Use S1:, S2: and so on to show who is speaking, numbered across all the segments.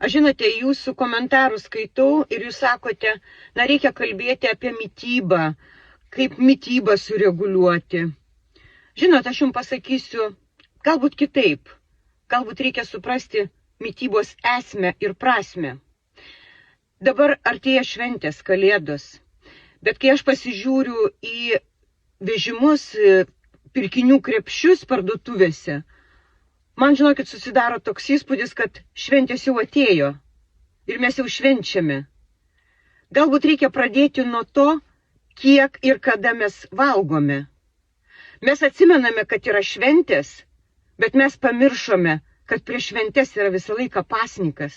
S1: Aš žinote, jūsų komentarus skaitau ir jūs sakote, reikia kalbėti apie mitybą, kaip mitybą sureguliuoti. Žinote, aš jums pasakysiu, galbūt kitaip. Galbūt reikia suprasti mitybos esmę ir prasmę. Dabar artėja šventės, kalėdos. Bet kai aš pasižiūriu į vežimus, pirkinių krepšius parduotuvėse, man, žinokit, susidaro toks įspūdis, kad šventės jau atėjo ir mes jau švenčiame. Galbūt reikia pradėti nuo to, kiek ir kada mes valgome. Mes atsimename, kad yra šventės, bet mes pamiršome, kad prieš šventės yra visą laiką pasnikas.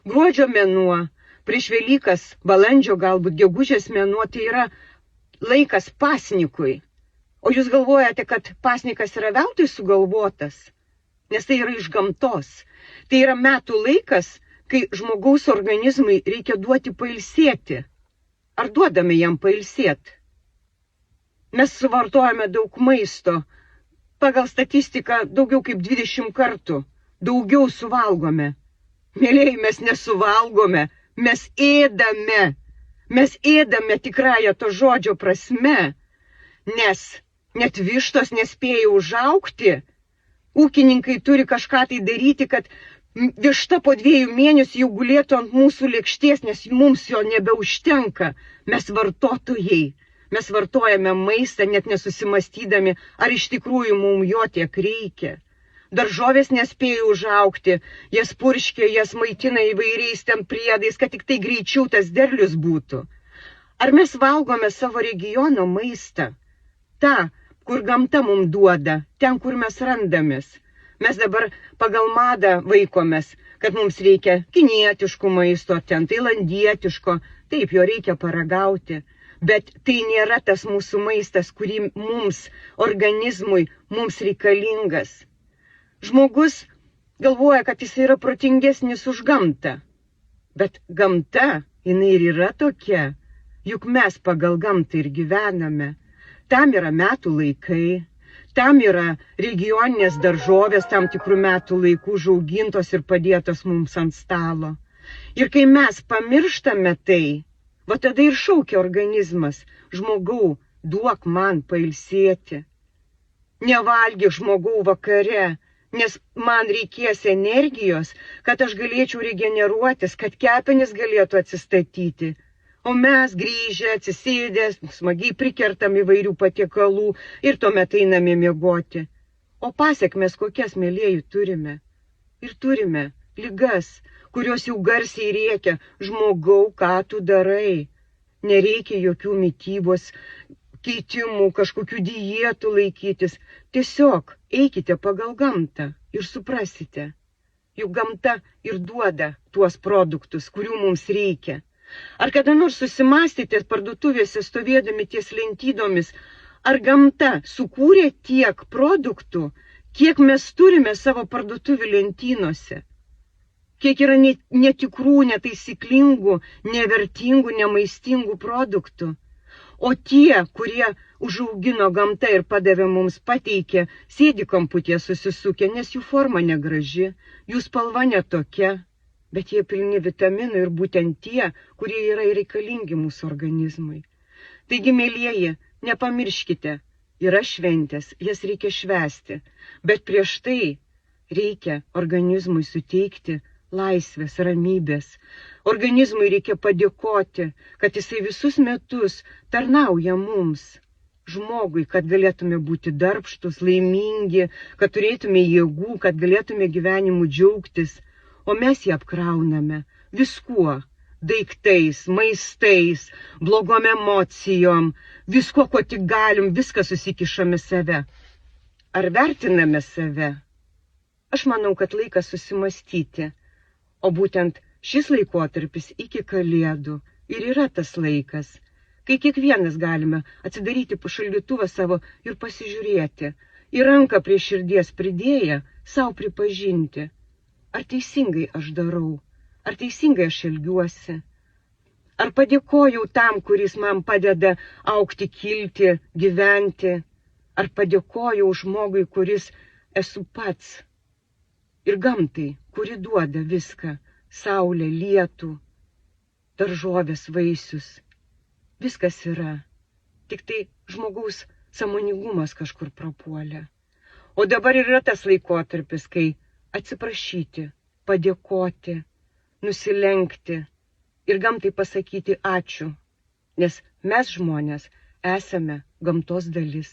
S1: Gruodžio mėnuo, prieš Velykas, balandžio galbūt, gegužės mėnuo, tai yra laikas pasnikui. O jūs galvojate, kad pasnikas yra veltui sugalvotas, nes tai yra iš gamtos. Tai yra metų laikas, kai žmogaus organizmui reikia duoti pailsėti. Ar duodame jam pailsėti? Mes suvartojame daug maisto. Pagal statistiką daugiau kaip 20 kartų. Daugiau suvalgome. Mėlėjai, mes nesuvalgome, mes ėdame. Mes ėdame tikrąją to žodžio prasme, nes net vištos nespėja užaugti. Ūkininkai turi kažką tai daryti, kad višta po 2 mėnesių jau gulėtų ant mūsų lėkštės, nes mums jo nebeužtenka. Mes vartotojai. Mes vartojame maistą, net nesusimastydami, ar iš tikrųjų mums jo tiek reikia. Daržovės nespėja užaugti, jas purškia, jas maitina įvairiais ten priedais, kad tik tai greičiau tas derlius būtų. Ar mes valgome savo regiono maistą? Ta, kur gamta mums duoda, ten, kur mes randamės. Mes dabar pagal madą vaikomės, kad mums reikia kinietiško maisto, ten tailandietiško, taip, jo reikia paragauti. Bet tai nėra tas mūsų maistas, kurį mums, organizmui, mums reikalingas. Žmogus galvoja, kad jis yra protingesnis už gamtą. Bet gamta, jinai ir yra tokia, juk mes pagal gamtą ir gyvename. Tam yra metų laikai, tam yra regioninės daržovės, tam tikrų metų laikų užaugintos ir padėtos mums ant stalo. Ir kai mes pamirštame tai, va tada ir šaukia organizmas, žmogau, duok man pailsėti. Nevalgyk, žmogau, vakare, nes man reikės energijos, kad aš galėčiau regeneruotis, kad kepenys galėtų atsistatyti. O mes grįžę, atsisėdę, smagiai prikertam įvairių patiekalų ir tuomet einame miegoti. O pasiekmes kokias, mėlėjų, turime? Ir turime ligas, kurios jau garsiai rėkia, žmogau, ką tu darai. Nereikia jokių mitybos keitimų, kažkokių dietų laikytis. Tiesiog eikite pagal gamtą ir suprasite. Juk gamta ir duoda tuos produktus, kurių mums reikia. Ar kada nors susimastėte parduotuvėse stovėdami ties lentynomis, ar gamta sukūrė tiek produktų, kiek mes turime savo parduotuvių lentynose? Kiek yra netikrų, netaisyklingų, nevertingų, nemaistingų produktų. O tie, kurie užaugino gamtą ir padavė mums, pateikė, sėdi kamputėje susisukę, nes jų forma negraži, jų spalva netokia, bet jie pilni vitaminų ir būtent tie, kurie yra reikalingi mūsų organizmui. Taigi, mėlieji, nepamirškite, yra šventės, jas reikia švęsti, bet prieš tai reikia organizmui suteikti laisvės, ramybės. Organizmui reikia padėkoti, kad jisai visus metus tarnauja mums, žmogui, kad galėtume būti darbštus, laimingi, kad turėtume jėgų, kad galėtume gyvenimu džiaugtis, o mes jį apkrauname viskuo, daiktais, maistais, blogom emocijom, viskuo, ko tik galim, viską susikišame save. Ar vertiname save? Aš manau, kad laikas susimastyti. O būtent šis laikotarpis iki Kalėdų ir yra tas laikas, kai kiekvienas galime atsidaryti šaldytuvą savo ir pasižiūrėti, į ranką prie širdies pridėję, savo pripažinti, ar teisingai aš darau, ar teisingai aš elgiuosi, ar padėkojau tam, kuris man padeda augti, kilti, gyventi, ar padėkojau žmogui, kuris esu pats. Ir gamtai, kuri duoda viską, saulę, lietų, daržovės, vaisius. Viskas yra. Tik tai žmogaus sąmoningumas kažkur prapuolė. O dabar yra tas laikotarpis, kai atsiprašyti, padėkoti, nusilenkti ir gamtai pasakyti ačiū, nes mes žmonės esame gamtos dalis.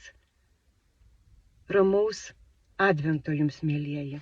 S1: Ramaus Advento jums, mielieji.